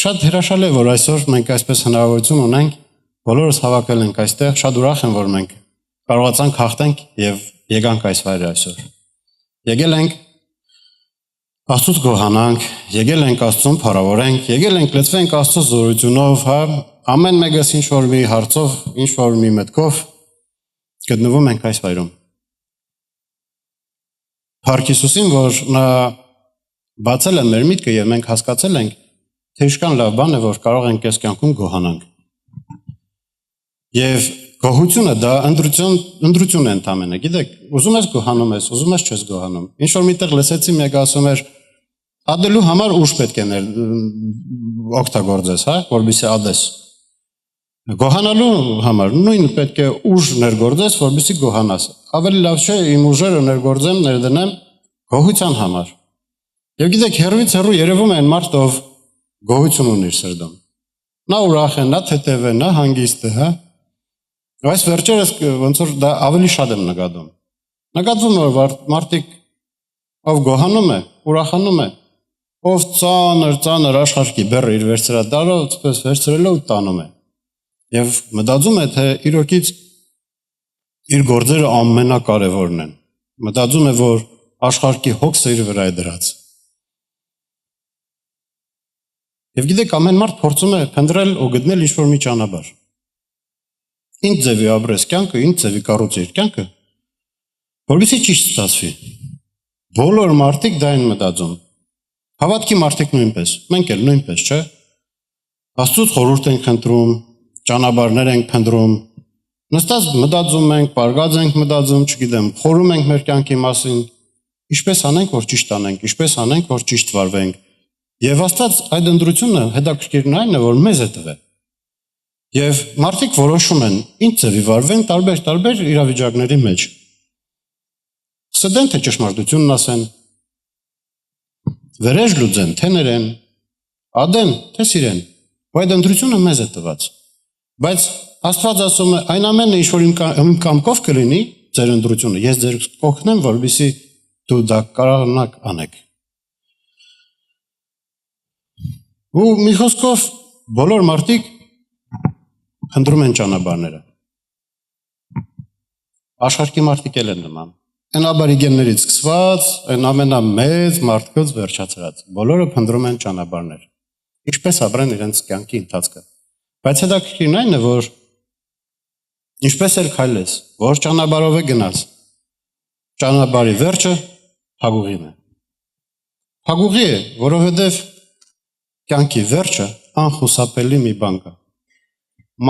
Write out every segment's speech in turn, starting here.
շատ հրաշալի է, որ այսօր մենք այսպես հնարավորություն ունենք, բոլորս հավաքել ենք այստեղ, շատ ուրախ եմ, որ մենք կարողացանք հաղթենք եւ եկանք այս վայրը այսօր։ Եկել ենք Աստծուց գոհանանք, եկել ենք Աստծուն փառավորենք, եկել ենք լցվենք Աստծո զորությունով, հա, ամեն մեկս ինչ որ մի հարցով, ինչ որ մի մտքով գտնվում ենք այս վայրում։ Փառք Հիսուսին, որ նա բացել է մեր միտքը եւ մենք հասկացել ենք, թե ինչքան լավ բան է, որ կարող ենք այս կյանքում գոհանանք։ Եվ գոհությունը դա ընտրություն է ընդամենը, գիտեք, ուզում ես գոհանում ես, ուզում ես չես գոհանում։ Ինչ որ միտեղ լսեցի մեկը ասում էր, ադելու համար ուժ պետք է օգտագործես, հա, որպեսզի ադես։ Գոհանալու համար նույն պետք է ուժ ներգործես, որպեսզի գոհանաս։ Ավելի լավ չէ իմ ուժերը ներգործեմ, ներդնեմ գոհության համար։ Եվ գիտեք, հեռվից հեռու երևում է այն մարդ, ով գոհություն ունի իր սրտում։ Նա ուրախ է, նա թեթև է, նա հանգիստ է, հա։ Այս վերջերս ոնց որ դա ավելի շատ եմ նկատում։ Նկատվում է, որ մարդիկ ով գոհանում է, ուրախանում է, ով ծանր աշխարհի բեռը իր վերցրադարով, այսպես վերցրելով տանում է։ Եվ մտածում է, թե իրոքից իր գործերը ամենակարևորն են։ Մտածում է, որ աշխարհի հոգսը իր վրա է դրած։ Եվ գիտեք, ամեն մարդ փորձում է փնտրել ու գտնել ինչ-որ մի ճանապարհ։ Ինչ ձևի ապրես կյանքը, ինչ ձևի կառուցի իր կյանքը, որպեսզի ճիշտ ստացվի։ Բոլոր մարդիկ դա են մտածում։ Հավատքի մարդիկ նույնպես, մենք էլ նույնպես, չէ՞։ Աստծուց խորհուրդ ենք խնդրում, ճանապարհներ ենք փնտրում, նստած մտածում ենք, պարգած ենք մտածում, չգիտեմ, խորում ենք մեր կյանքի մասին, ինչպես անենք, որ ճիշտ անենք, ինչպես անենք, որ ճիշտ վարվենք։ Եվ Աստված այդ ընտրությունը հետաքրքիրն այն է, որ մեզ է տվել։ Եվ մարդիկ որոշում են ինչ ձևի վարվեն տարբեր իրավիճակների մեջ։ Սդեն թե ճշմարտությունն ասեն, վերեժ լուծեն, թե ներեն, ադեն, թե սիրեն, այդ ընտրությունը մեզ է տված։ Բայց Աստված ասում է, այն ամենը, ինչ որ իմ կամքով կլինի, ձեր ընտրությունը, ես ձեր կօգնեմ, որպեսզի դու դա կարողանաք անեք։ Ու մի խոսքով բոլոր մարդիկ խնդրում են ճանապարհները։ Աշխարհի մարդիկ էլ են նման։ Այն աբորիգեններից սկսված, այն ամենամեծ մարդկից վերջացրած։ Բոլորը խնդրում են ճանապարհներ։ Ինչպես ապրեն իրենց կյանքի ընթացքը։ Բայց հետաքրքիրն այն է, որ ինչպես էլ քայլես, որ ճանապարհով է գնաս, ճանապարհի վերջը փակուղին է։ Փակուղի է, որովհետև կյանքի վերջը անխուսափելի մի բան կա։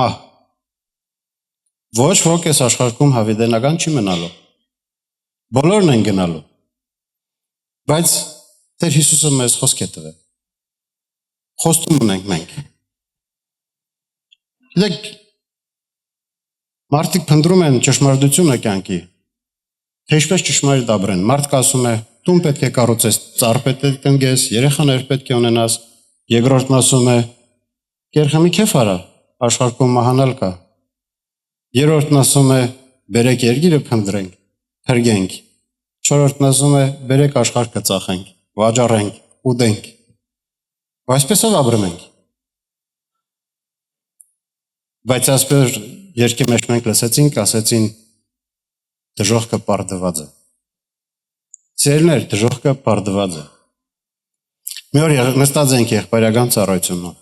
Մահ։ Ոչ ոք այս աշխարհում հավիտենական չի մնալու։ Բոլորն են գնալու։ Բայց Տեր Հիսուսը մեզ խոսք է տվել։ Խոստում ունենք մենք։ Գիտեք, մարդիկ փնտրում են ճշմարտությունը կյանքի, թե ինչպես ճշմարիտ ապրեն։ Մարդը ասում է, տուն պետք է կառուցես, ծառ պետք է տնկես, երեխաներ պետք է ունենաս։ Երկրորդն ասում է, երեխամի քեֆ արա, աշխարհում մահանալ կա։ Երրորդն ասում է, բերեք երկիրը փնտրենք, փրկենք։ Չորրորդն ասում է, բերեք աշխարհը ծախենք, վաճառենք, ուտենք։ Այսպեսով ապրում ենք։ Բայց ասպեր երկի մեջ մենք լսեցինք, ասեցին դժոխքը պարտված է։ Սիրելիներ, դժոխքը պարտված է։ Մի օր նստած ենք եղբայրական ծառայությունով։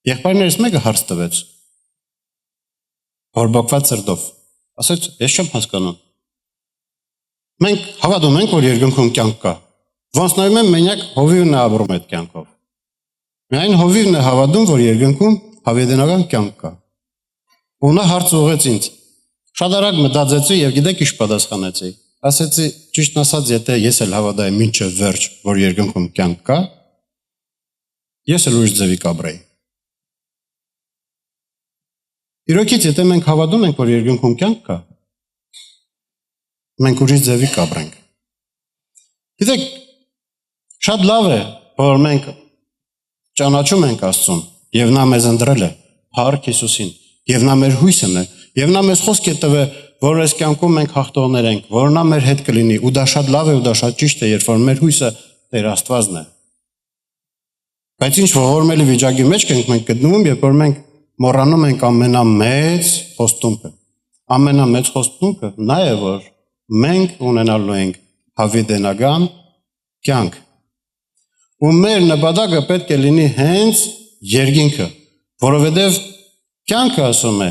Եղբայրներից մեկը հարց տվեց, բորբոքված սրտով, ասեց, ես չեմ հասկանում։ Մենք հավատում ենք, որ երկնքում կյանք կա, ոնց նայում եմ մենակ հովիվն է ապրում այդ կյանքով։ Միայն հովիվն է հավատում, որ երկնքում հավիտենական կյանք կա։ Ու նա հարց ուղղեց ինձ, շատ արագ մտածեցի եւ գիտեք ինչ պատասխանեցի։ Ասեցի, ճիշտ ասած, եթե ես էլ հավատայի մինչև վերջ, որ երկնքում կյանք կա, ես էլ ուրիշ ձևի կապրեի։ Իրոքից, եթե մենք հավատում ենք, որ երկնքում կյանք կա, մենք ուրիշ ձևի կապրենք։ Գիտեք, շատ լավ է, որ մենք ճանաչում ենք Աստծուն, եւ նա մեզ ընտրել է, փառք Հիսուսին, եւ նա մեր հույսն է, եւ նա մեզ խոսք է տվել, որ այս կյանքում մենք հաղթողներ ենք, որ նա մեր հետ կլինի, ու դա շատ լավ է ու դա շատ ճիշտ է, երբ որ մեր հույսը Տեր Աստվածն է։ Բայց ինչ ողորմելի վիճակի մեջ ենք մենք գտնվում, երբ որ մենք մոռանում ենք ամենամեծ խոստումքը։ Ամենամեծ խոստումքը նա է, որ մենք ունենալու ենք հավիտենական կյանք։ Ու մեր նպատակը պետք է լինի հենց երկինքը, որովհետև կյանքը ասում է,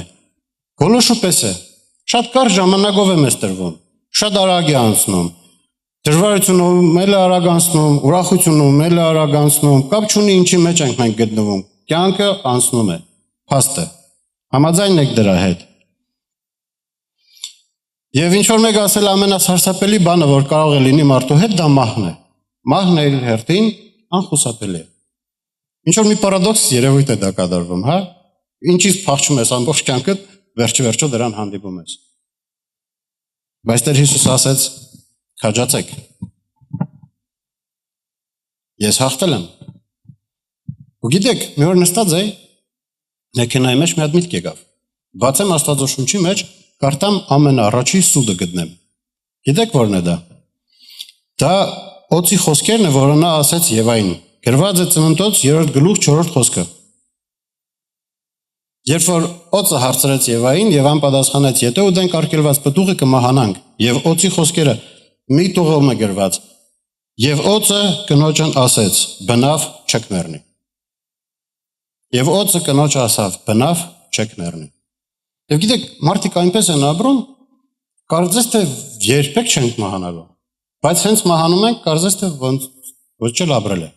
գոլոշու պես է, շատ կարճ ժամանակով է մեզ տրվում, շատ արագ է անցնում, դժվարությունում էլ է արագ անցնում, ուրախությունում էլ է արագ անցնում, կապ չունի ինչի մեջ ենք մենք գտնվում, կյանքը անցնում է, փաստ է, համաձայն եք դրա հետ։ Եվ ինչ որ մեկ ասել ամենասարսափելի բանը, որ կարող է լինի մարդու հետ, դա մահն է։ Մահն է իր հերթին անխուսափելի է։ Ինչ որ մի պարադոքս երևույթ է դա կատարվում, հա։ Ինչից փախչում ես ամբողջ կյանքդ, վերջը դրան հանդիպում ես։ Բայց Տեր Հիսուսը ասեց. քաջացեք։ Ես հաղթել եմ։ Ու գիտեք, մի օր նստած էի, մեքենայի մեջ մի հատ միտք եկավ։ Բացեմ Աստվածաշունչի մեջ, կարդամ ամենաառաջի սուդը գտնեմ։ Գիտեք որն է դա։ Դա Օծի խոսքերն է, որը նա ասեց Եվային։ Գրված է Ծննդոց 3 գլուխ 4 խոսքը։ Երբ որ Օծը հարցրեց Եվային, Եվան պատասխանեց. «Եթե ուտենք արգելված պտուղը կմահանանք»։ Եվ Օծի խոսքերը մի տողում է գրված։ Եվ Օծը կնոջն ասեց. «Բնավ չեք մեռնի»։ Եվ Օծը կնոջը ասավ. «Բնավ չեք մեռնի»։ Եվ գիտեք, մարդիկ այնպես են ապրում, կարծես թե երբեք չենք մահանալու, բայց հենց մահանում ենք, կարծես թե ոչ էլ ապրել է։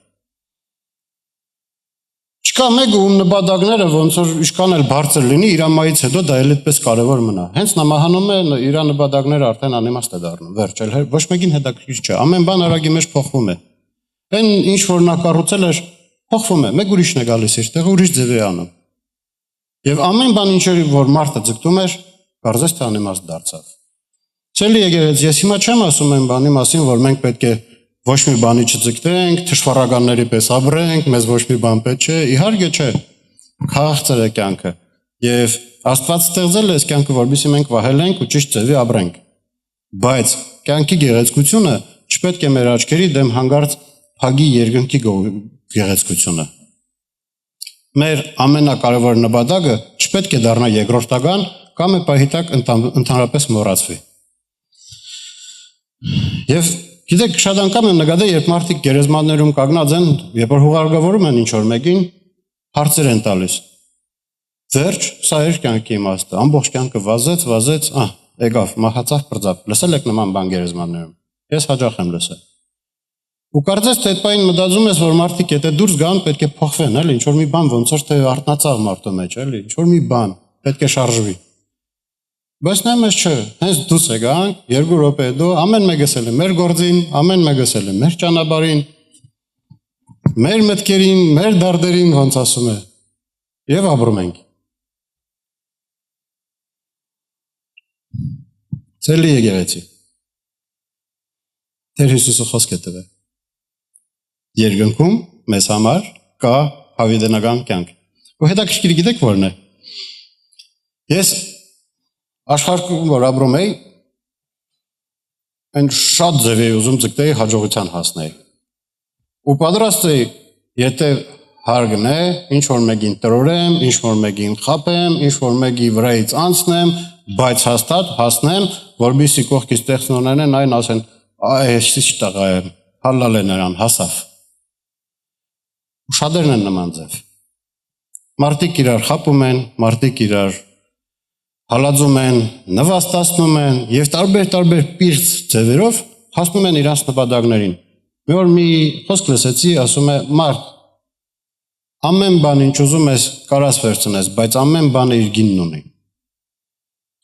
Չկա մեկ ում նպատակները ոնց որ ինչքան էլ բարձր լինի, իր ամայից հետո դա էլ այդպես կարևոր մնա։ Հենց նա մահանում է, իր նպատակները արդեն անիմաստ է դառնում, վերջ, ոչ մեկին հետաքրքիր չէ։ Ամեն բան արագի մեջ փոխվում է։ Այն ինչ որ նա կառուցել էր, փոխվում է, մեկ ուրիշն է գալիս իր տեղը, ուրիշ ձև է անում։ Եվ ամեն բան ինչ որ մարդը ձգտում էր, կարծես թե անիմաստ դարձավ։ Ցելի եկեղեցի, ես հիմա չեմ ասում այն բանի մասին, որ մենք պետք է ոչ մի բանի չձգտենք, թշվառականների պես ապրենք, մեզ ոչ մի բան պետք չէ, իհարկե չէ։ Քաղցր է կյանքը։ Եվ Աստված ստեղծել է այս կյանքը, որովհետեւ մենք վահելենք ու ճիշտ ձևի ապրենք։ Բայց կյանքի գեղեցկությունը չպետք է մեր աչքերի դեմ հանգարց փագի երկնքի գեղեցկությունը։ Մեր ամենակարևոր նպատակը չպետք է դառնա երկրորդական կամ է պահիտակ ընդհանրապես մոռացվի։ Եվ գիտեք, շատ անգամ եմ նկատել, երբ մարդիկ գերեզմաններում կանգնած են, երբ որ հուղարկավորում են ինչ-որ մեկին, հարցեր են տալիս։ Վերջ, սա էր կյանքի իմաստը, ամբողջ կյանքը վազեց, եկավ, մահացավ, պրծավ, լսել եք նման բան գերեզմաններում։ Ես հաճախ եմ լսել։ Ու կարծես թե այդ պահին մտածում ես, որ մարդիկ եթե դուրս գան, պետք է փոխվեն, էլի, ինչ-որ մի բան ոնց որ թե արթնացավ մարդու մեջ, էլի, ինչ-որ մի բան, պետք է շարժվի։ Բայց նա մեզ չէ, հենց դուրս եկանք, 2 րոպե հետո ամեն մեկս էլ է մեր գործին, ամեն մեկս էլ է մեր ճանապարհին, մեր մտքերին, մեր դարդերին, ոնց ասում է, եւ ապրում ենք։ Ցելի եկեղեցի։ Տեր Հիսուսը խոսք է տվել։ Երկնքում մեզ համար կա հավիտենական կյանք։ Ու հետաքրքիր գիտեք որն է։ Ես աշխարհում որ ապրում էի, այն շատ ձև էի ուզում ձգտեի հաջողության հասնել։ Ու պատրաստ էի, եթե հարգն է, ինչ որ մեկին տրորեմ, ինչ որ մեկին խապեմ, ինչ որ մեկի վրայից անցնեմ, բայց հաստատ հասնեմ, որպեսզի կողքից տեխնոներն այն ասեն, այս ի՞նչ տղա է, հալալ է նրան, հասավ։ Ու շատերն են նման ձև։ Մարդիկ իրար խապում են, մարդիկ իրար հալածում են, նվաստացնում են եւ տարբեր պիրծ ձևերով հասնում են իրանց նպատակներին։ Մի օր մի խոսք լսեցի, ասում է. «Մարդ, ամեն բան ինչ ուզում ես կարաս վերցնես, բայց ամեն բանը իր գինն ունի»։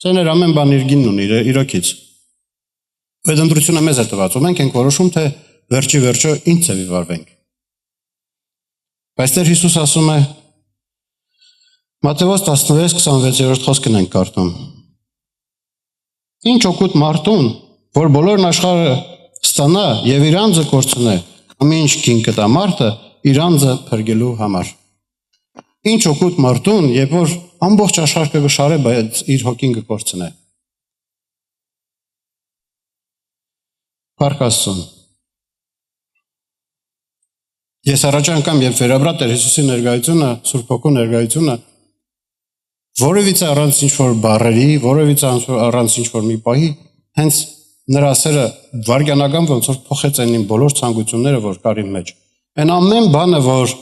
Ցեներ ամեն բան իր գինն ունի, իրոքից։ Այդ ընտրությունը մեզ է տված, ու մենք ենք որոշում, թե վերջը ինչ ձևի վարվենք։ Բայց Տեր Հիսուս ասում է Մատթեոս 16:26 խոսքն ենք կարդում։ Ինչ օգուտ մարդուն, որ բոլորն աշխարհը ստանա եւ իր անձը կորցնե, ամեն ինչ կին կտա մարդը իր անձը փրկելու համար։ Ինչ օգուտ մարդուն, երբ որ ամբողջ աշխարհը կշարե, բայց իր հոգին կկորցնե։ Փառք Աստծուն։ Ես առաջ անգամ երբ վերաբրա Տեր Հիսուսի ներկայությունը, Սուրբ Հոգու ներկայությունը, որևիցե առանց ինչ-որ բառերի, որևիցե առանց ինչ-որ մի պահի, հենց նրա սերը վարգյանական ոնց որ փոխեց այն իմ բոլոր ցանկությունները, որ կար իմ մեջ։ Այն ամեն բանը, որ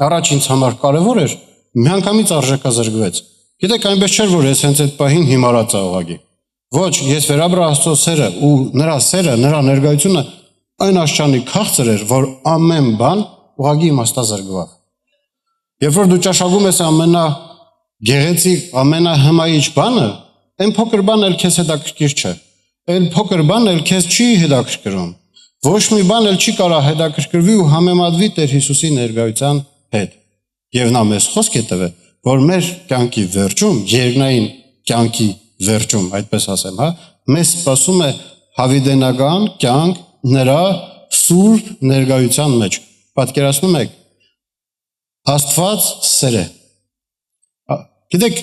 առաջ ինձ համար կարևոր էր, միանգամից արժեքազրկվեց։ Գիտեք, այնպես չէր, որ ես հենց այդ պահին հիմարացա ուղղակի։ Ոչ, ես վերաբրա Աստծո սերը ու նրա ներկայությունը այն աշճանի քաղցր էր, որ ամեն բան ուղղակի իմաստազրկվավ։ Երբ որ դու ճաշակում ես ամենագեղեցիկ, ամենահմայիչ բանը, այն փոքր բանը էլ քեզ հետաքրքիր չէ։ Այն փոքր բանը էլ քեզ չի հետաքրքրում։ Ոչ մի բան էլ չի կարող հետաքրքրվի ու համեմատվի Տեր Հիսուսի ներկայության հետ։ Եվ նա մեզ խոսք է տվել, որ մեր կյանքի վերջում, երկնային կյանքի վերջում, այդպես ասեմ, մեզ սպասում է հավիտենական կյանք նրա սուրբ ներկայության մեջ։ Պատկերացնում եք, Աստված սեր է։ Գիտեք,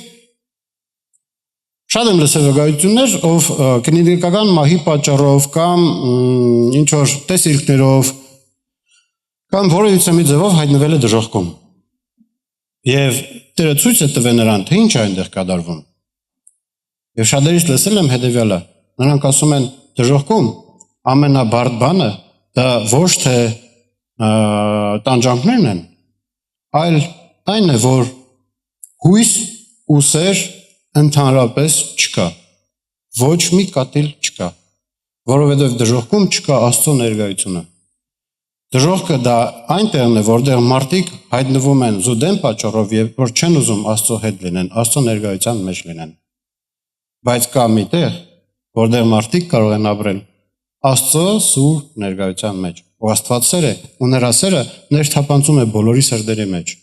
շատ եմ լսել վկայություններ, ով կլինիկական մահի պատճառով կամ ինչ-որ տեսիլքներով կամ որևիցե մի ձևով հայտնվել է դժոխքում։ Եվ Տերը ցույց է տվել նրան, թե ինչ է այնտեղ կատարվում։ Եվ շատերից լսել եմ հետևյալը, նրանք ասում են դժոխքում ամենաբարդ բանը դա ոչ թե տանջանքներն են, այլ այն է, որ հույս ու սեր ընդհանրապես չկա, ոչ մի կատիլ չկա, որովհետև դժոխքում չկա Աստծո ներկայությունը։ Դժոխքը դա այնտեղն է, որտեղ մարդիկ հայտնվում են զուդեն պատճառով եւ որ չեն ուզում Աստծո հետ լինեն, Աստծո ներկայության մեջ լինեն։ Բայց կա մի տեղ, որտեղ մարդիկ կարող են ապրել Աստծո սուրբ ներկայության մեջ։ Ու Աստված սեր է, ու նրա սերը ներթափանցում է բոլորի սրտերի մեջ։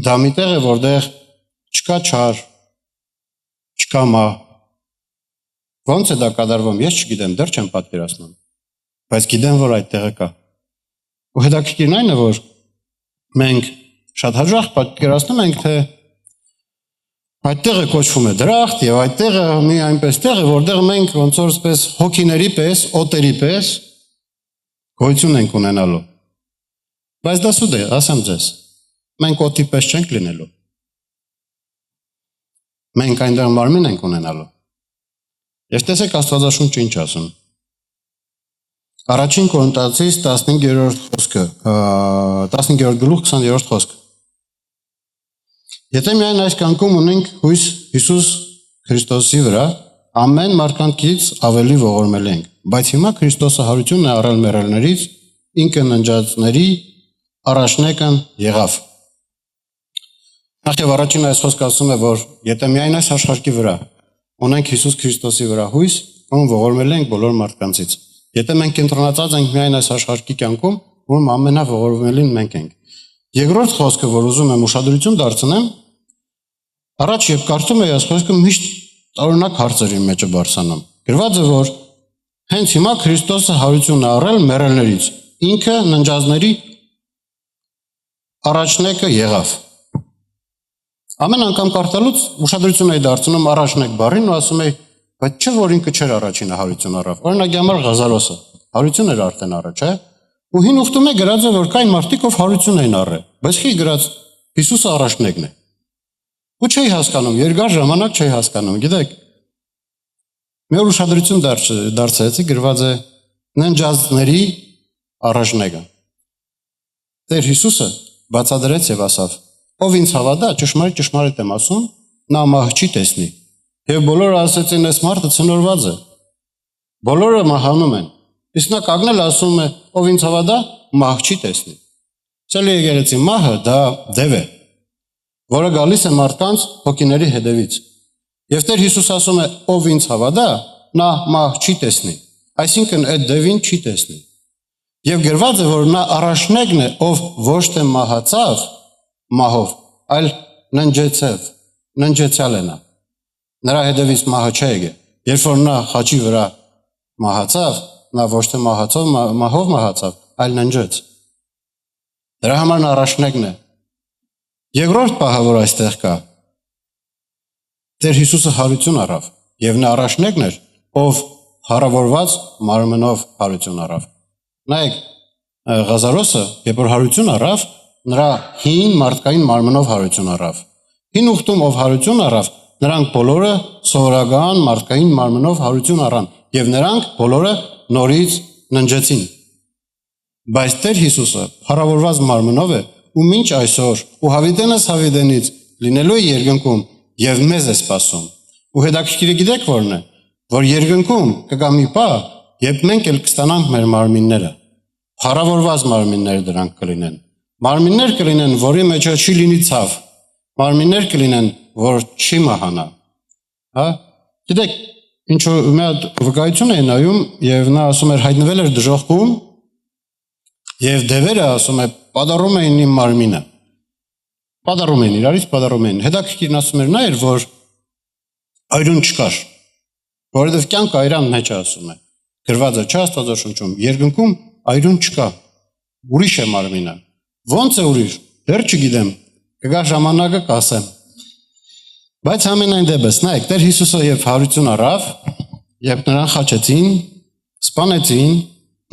Դա մի տեղ է, որտեղ չկա չար, չկա մահ։ Ոնց է դա կատարվում, ես չգիտեմ, դեռ չեմ պատկերացնում։ Բայց գիտեմ, որ այդ տեղը կա։ Ու հետաքրքիրն այն է, որ մենք շատ հաճախ պատկերացնում ենք, թե այդ տեղը կոչվում է դրախտ եւ այդ տեղը մի այնպես տեղ է, որտեղ մենք ոնց որ սպես հոգիների պես, օտերի պես գոյություն ենք ունենալու։ Բայց դա սուտ է, ասեմ ձեզ, մենք օտի պես չենք լինելու։ Մենք այնտեղ մարմին ենք ունենալու։ Եվ տեսեք Աստվածաշունչը ինչ ասում։ Առաջին Կորինթացիս 15-րդ խոսքը, 15-րդ գլուխ 20-րդ խոսքը։ Եթե միայն այս կյանքում ունենք հույս Հիսուս Քրիստոսի վրա, ամեն մարդկանցից ավելի ողորմել ենք, բայց հիմա Քրիստոսը հարությունն է առել մեռելներից, ինքը ննջածների առաջնեկն եղավ։ Նախ եւ առաջին այս խոսքը ասում է, որ եթե միայն այս աշխարհի վրա ունենք Հիսուս Քրիստոսի վրա հույս, ում ողորմել ենք բոլոր մարդկանցից։ Եթե մենք կենտրոնացած ենք միայն այս աշխարհի կյանքում, ում ամենաողորմելին մենք ենք։ Երկրորդ խոսքը, որ ուզում եմ ուշադրություն դարձնեմ, առաջ երբ կարդում եմ այս խոսքը միշտ տարօրինակ հարցերի մեջ է բարձրանում։ Գրված է, որ հենց հիմա Քրիստոսը հարություն է առել մեռելներից, ինքը ննջածների առաջնեկը եղավ։ Ամեն անգամ կարդալուց ուշադրություն էի դարձնում առաջնեկ բառին ու ասում էի, բայց չէ որ ինքը չէր առաջինը հարություն առավ։ Օրինակի համար Ղազարոսը հարություն էր արդեն առաջ, է։ Ու հին ուխտում է գրած է, որ կային մարդիկ, ով հարություն էին առել, բայց չի գրած Հիսուսը առաջնեկն է։ Ու չէի հասկանում, երկար ժամանակ չէի հասկանում, գիտեք։ Մի օր ուշադրություն դարձեցի, գրված է ննջածների առաջնեկը։ Տեր Հիսուսը բացատրեց եւ ասավ. ով ինձ հավատա, ճշմարիտ եմ ասում, նա մահ չի տեսնի։ Եվ բոլորը ասեցին, այս մարդը ցնորված է։ Բոլորը մահանում են։ Իսկ նա կանգնել ասում է, ով ինձ հավատա, մահ չի տեսնի։ Սելի եկեղեցի մահը դա դև է, որը գալիս է մարդկանց հոգիների հետևից։ Եվ Տեր Հիսուս ասում է, ով ինձ հավատա, նա մահ չի տեսնի։ Այսինքն այդ դևին չի տեսնի։ Եվ գրված է, որ նա առաջնեկն է, ով ոչ թե մահացավ մահով, այլ ննջեցյալ է նա։ Նրա հետևից մահը չէ եկել։ Երբ որ նա խաչի վրա մահացավ, նա ոչ թե մահով մահացավ, այլ ննջեց։ Դրա համար նա առաջնեկն է։ Երկրորդ պահը, որ այստեղ կա, Տեր Հիսուսը հարություն առավ, եւ նա առաջնեկն էր, ով հարավորված մարմնով հարություն առավ։ Նայեք, Ղազարոսը, երբ որ հարություն առավ, նրա հին մարդկային մարմնով հարություն առավ։ Հին ուխտում ով հարություն առավ, նրանք բոլորը սովորական մարդկային մարմնով հարություն առան, եւ նրանք բոլորը նորից ննջեցին։ Բայց Տեր Հիսուսը փառավորված մարմնով է, ու մինչ այսօր, ու հավիտենս հավիտենից լինելու է երկնքում եւ մեզ է սպասում։ Ու հետաքրքիրը գիտեք որն է, որ երկնքում կգա մի պահ, երբ մենք էլ կստանանք մեր մարմինները։ Փառավորված մարմիններ դրանք կլինեն։ Մարմիններ կլինեն, որի մեջ չի լինի ցավ։ Մարմիններ կլինեն, որ չի մահանա։ Հա? Գիտեք, ինչու մի հատ վկայություն է նայում եւ նա ասում էր հայտնվել էր դժոխքում եւ դևերը ասում է պատառում էին իմ մարմինը։ Պատառում էին, իրարից պատառում էին։ Հետաքրքիրն ասում էր նա էր, որ այրուն չկար, որովհետեւ կյանք այրան մեջ ասում է։ Գրված է չէ Աստվածաշնչում, երկնքում այրուն չկա։ Ուրիշ է մարմինը։ Ոնց է ուրիշ։ Դեռ չգիտեմ։ Կգա ժամանակը կասեմ։ Բայց ամենայն դեպս, նայեք, Տեր Հիսուսը երբ հարություն առավ, երբ նրան խաչեցին, սպանեցին,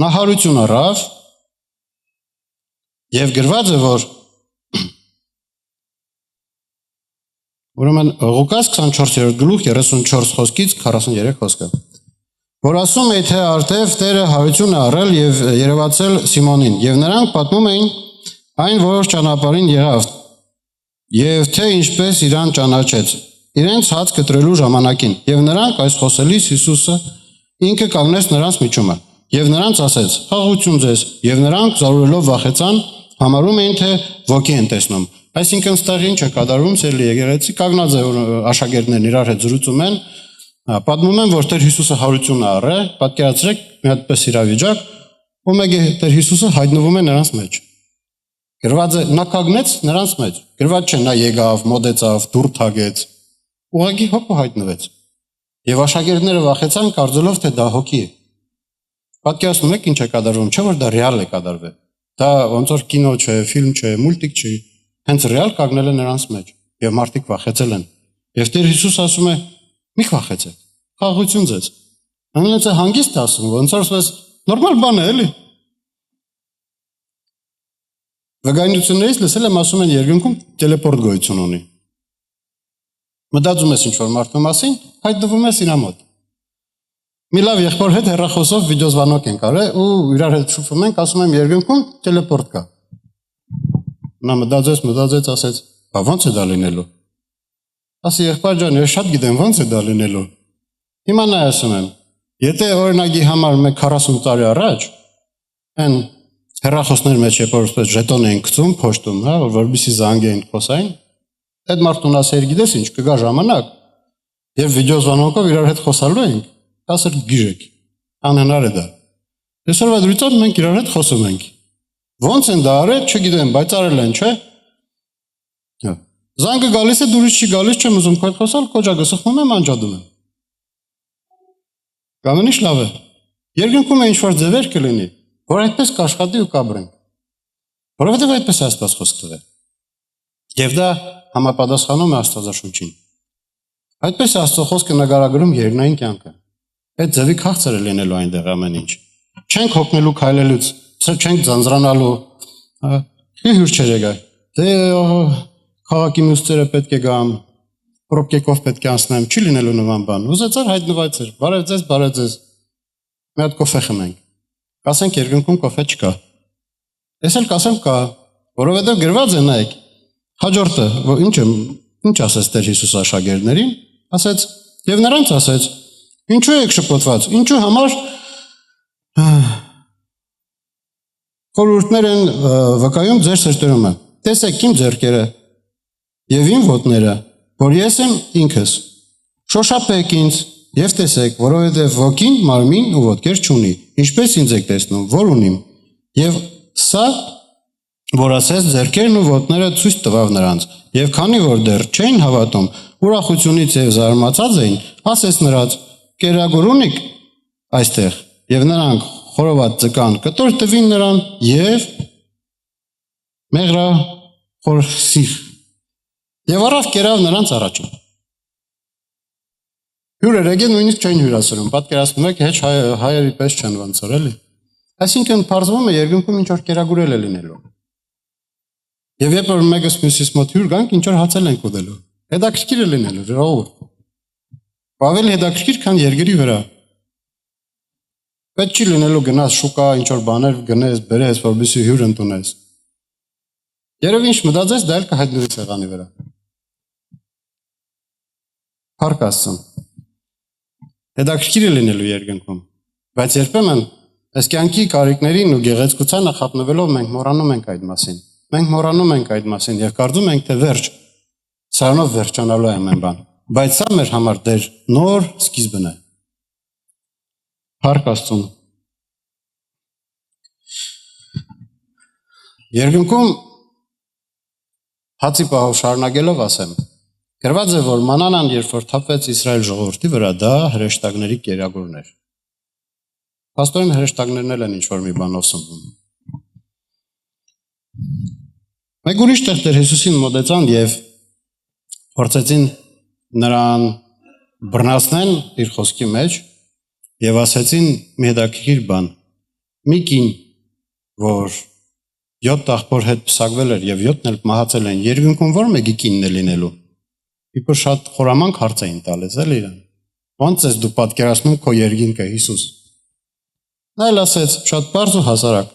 նա հարություն առավ, եւ գրված է, որ ուրեմն Ղուկաս 24-րդ գլուխ 34 խոսքից 43 խոսքը, որ ասում է, թե արդև Տերը հարություն է առել եւ երևացել Սիմոնին, եւ նրանք պատմում էին այն որոշ ճանապարհին եղավ, եւ թե ինչպես իրան ճանաչեց, իրենց հաց կտրելու ժամանակին, եւ նրանք այս խոսելիս Հիսուսը ինքը կանգնեց նրանց միջումը, եւ նրանց ասեց. «Խաղաղություն ձեզ», եւ նրանք զարուրելով վախեցան, համարում էին, թե ոգի են տեսնում։ Այսինքն ստեղ ինչ է կատարում, ցելի եկեղեցի կանգնած է աշակերտներն իրար հետ զրուցում են, պատմում են, որ Տեր Հիսուսը հարություն է առել, պատկերացրեք մի հատպես իրավիճակ, ու մեկ է Տեր Հիսուսը հայտնվում է նրանց մեջ։ Գրված է նա կանգնեց նրանց մեջ։ Գրված չէ նա եկավ, մոտեցավ, դուռ թակեց, ուղղակի հոպ հայտնվեց։ Եվ աշակերտները վախեցան, կարծելով, թե դա հոգի է։ Պատկերացնում եք ինչ է կատարվում, չէ՞ որ դա ռեալ է կատարվել։ Դա ոնց որ կինո չէ, ֆիլմ չէ, մուլտիկ չի, հենց ռեալ կանգնել է նրանց մեջ, եւ մարդիկ վախեցել են։ Եվ Տեր Հիսուս ասում է. «Մի վախեցեք, խաղաղություն ձեզ»։ Անոնց է հանգիստ ասում, ոնց որ նորմալ բան է, էլի։ Վկայություններից լսել եմ, ասում են երկնքում տելեպորտ գոյություն ունի։ Մտածում ես ինչ-որ մարդու մասին, հայտնվում ես իր մոտ։ Մի լավ եղբոր հետ հեռախոսով վիդեոզվանոկ ենք արել ու իրար հետ շփվում ենք, ասում եմ երկնքում տելեպորտ կա։ Նա մտածեց, ասեց. «Բա ո՞նց է դա լինելու»։ Ասի եղբայր ջան, ես շատ գիտեմ ո՞նց է դա լինելու։ Հիմա նա ասում եմ, եթե օրինակի համար մեկ 40 տարի առաջ այն հեռախոսներ մեջ երբ որ ժետոն էին գցում փոշտում, հա, որովհետեւ զանգեին խոսային, այդ մարդուն ասեր գիտես ինչ, կգա ժամանակ, եւ վիդեոզվանոկով իրար հետ խոսալու ենք, ասեր գիժեք, անհնար է դա։ Այսօրվա դրությամբ մենք իրար հետ խոսում ենք։ Ոնց են դա արել, չգիտեմ, բայց արել են, չէ՞։ Զանգը գալիս է, դուրս չի գալիս, չեմ ուզում քո հետ խոսալ, կոճակը սխմում եմ, անջատում եմ։ Ամեն ինչ լավ է։ Երկնքում է ինչ-որ ձևեր կլինի, որ այդպես կաշխատի ու կաբրենք։ Որովհետև այդպես է Աստված խոսք տվել։ Եվ դա համապատասխանում է Աստվածաշունչին։ Այդպես է Աստծո խոսքը նկարագրում երկնային կյանքը։ Այդ ձևի քաղցր է լինելու այնտեղ ամեն ինչ։ Չենք հոգնելու քայլելուց, չենք ձանձրանալու, հյուր չեր եկա։ Դե քաղաքի մյուսները պետք է գամ, պրոբկեքով պետք է անցնեմ, չի լինելու նման բան։ Ուզեցար հայտնված էր, բարև ձեզ, մի հատ կոֆե խմենք։ Կասենք երկնքում կոֆե չկա։ Ես էլ կասեմ կա, որովհետև գրված է նայեք։ Հաջորդը, ինչ ասեց Տեր Հիսուս աշակերտներին, ասեց, եւ նրանց ասեց. «Ինչու եք շփոթված, ինչու համար խորհուրդներ են վկայում ձեր սրտերումը։ Տեսեք իմ ձեռքերը եւ իմ ոտները, որ ես եմ ինքս։ Շոշափեք ինձ եւ տեսեք, որովհետեւ ոգին մարմին ու ոտքեր չունի, ինչպես ինձ եք տեսնում, որ ունիմ։ Եվ սա, որ ասես ձեռքերն ու ոտները ցույց տվավ նրանց, եւ քանի որ դեռ չէին հավատում, ուրախությունից եւ զարմացած էին, ասեց նրանց. «Կերակուրունիկ այստեղ»։ Եվ նրանք խորոված ձկան կտոր տվին նրան եւ մեղրա խորսիխ։ Եվ առավ կերավ նրանց առաջին։ Հյուրեր եկեն նույնիսկ չէին հյուրասրում, պատկերացնում եք, հեչ հայերի պես չեն ոնց որ էլի։ Այսինքն բարձվում է երկնքում ինչ որ կերակուրել է լինելու։ Եվ երբ որ մեկս մյուսից մոտ հյուր գանք, ինչ որ հացել ենք ուտելու։ Հետաքրքիր է լինելու, ժողովուրդ։ Ավելի հետաքրքիր, քան երկրի վրա։ Պետք չի լինելու գնաս շուկա, ինչ որ բաներ գնես, բերես, որպեսզի հյուր ընդունես։ Երևի ինչ մտածես, դա էլ կհայտնվի սեղանի վրա։ Փառք Աստծուն։ Հետաքրքիր է լինելու երկնքում, բայց երբեմն այս կյանքի կարիքներին ու գեղեցկությանը խապնվելով մենք մոռանում ենք այդ մասին։ Մենք մոռանում ենք այդ մասին եւ կարծում ենք, թե վերջ, սրանով վերջանալու է ամեն բան։ Բայց սա մեր համար դեր նոր սկիզբն է։ Փառք Աստծուն։ Երկնքում հացի պահով շարունակելով ասեմ, գրված է, որ մանանան երբ որ թափվեց Իսրայել ժողովրդի վրա, դա հրեշտակների կերակուրն էր։ Փաստորեն հրեշտակներն էլ են ինչ որ մի բանով սնվում։ Մեկ ուրիշ տեղ Տեր Հիսուսին մոտեցան եւ փորձեցին նրան բռնացնեն իր խոսքի մեջ եւ ասեցին մի հետաքրքիր բան. մի կին, որ 7 աղբոր հետ փսակվել էր եւ 7-ն էլ մահացել են, երկնքում որ մեկի կինն է լինելու։ Իբր շատ խորամանկ հարց էին տալիս էլ իրան։ Ոնց ես դու պատկերացնում քո երկինքը Հիսուս։ Նա էլ ասեց շատ բարձ ու հասարակ։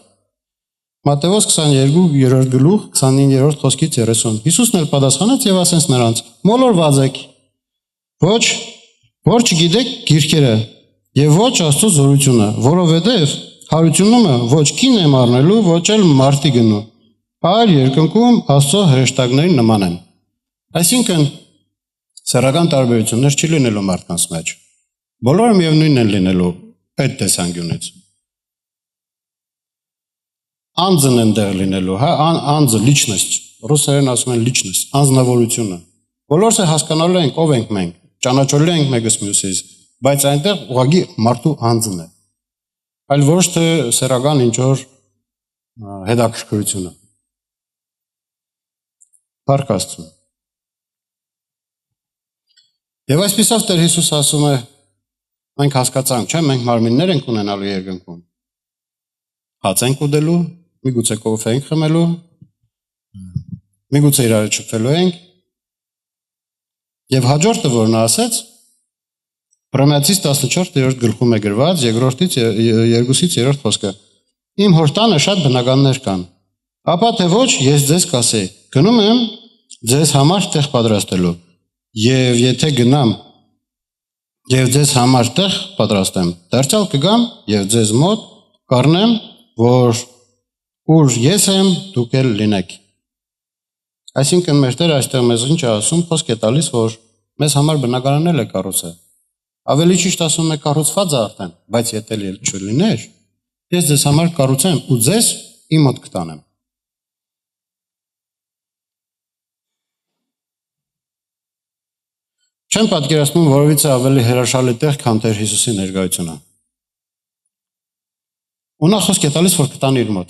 Մատթեոս 22-րդ գլուխ 29-րդ խոսքից 30։ Հիսուսն էլ պատասխանեց եւ ասեց նրանց. «Մոլորված եք, ոչ չգիտեք գիրքերը եւ ոչ Աստծո զորությունը, որովհետեւ հարությունումը ոչ կին եմ առնելու, ոչ էլ մարդի գնու, այլ երկնքում Աստծո հրեշտակների նման են»։ Այսինքն սեռական տարբերություններ չի լինելու մարդկանց մեջ։ Բոլորը միևնույնն են լինելու այդ տեսանկյունից։ Անձն են դեր լինելու, հա, անձը, լիչնեստ, ռուսերեն ասում են լիչնեստ, անձնավորությունը։ Բոլորս է հասկանալու ենք ով ենք մենք, ճանաչելու ենք մեկս մյուսից, բայց այնտեղ ուղղակի մարդու անձն է։ Այլ ոչ թե սեռական ինչ որ հետաքրքրությունը։ Փառք Աստծուն։ Եվ այսպիսով Տեր Հիսուս ասում է, մենք հասկացանք, չէ՞, մենք մարմիններ ենք ունենալու երկնքում։ Հաց ենք ուտելու, միգուցե կոֆե ենք խմելու, միգուցե իրար շփվելու ենք։ Եվ հաջորդը, որ նա ասեց, Հռոմեացիս 14-րդ գլխում է գրված, երկրորդից 2-3 խոսքը. Իմ հոր տանը շատ բնականներ կան։ Ապա թե ոչ, ես ձեզ կասեի, գնում եմ ձեզ համար տեղ պատրաստելու։ Եվ եթե գնամ եւ ձեզ համար տեղ պատրաստեմ, դարձյալ կգամ եւ ձեզ մոտ կառնեմ, որ ուր ես եմ, դուք էլ լինեք։ Այսինքն մեր Տերը այստեղ մեզ ինչ է ասում, խոսք է տալիս, որ մեզ համար բնակարանել է կառուցել։ Ավելի ճիշտ ասում է կառուցված է արդեն, բայց եթե չլիներ, ես ձեզ համար կառուցեմ ու ձեզ իմ մոտ կտանեմ։ Չեմ պատկերացնում որովից է ավելի հրաշալի տեղ, քան Տեր Հիսուսի ներկայությունը։ Ու նա խոսք է տալիս, որ կտան իր մոտ։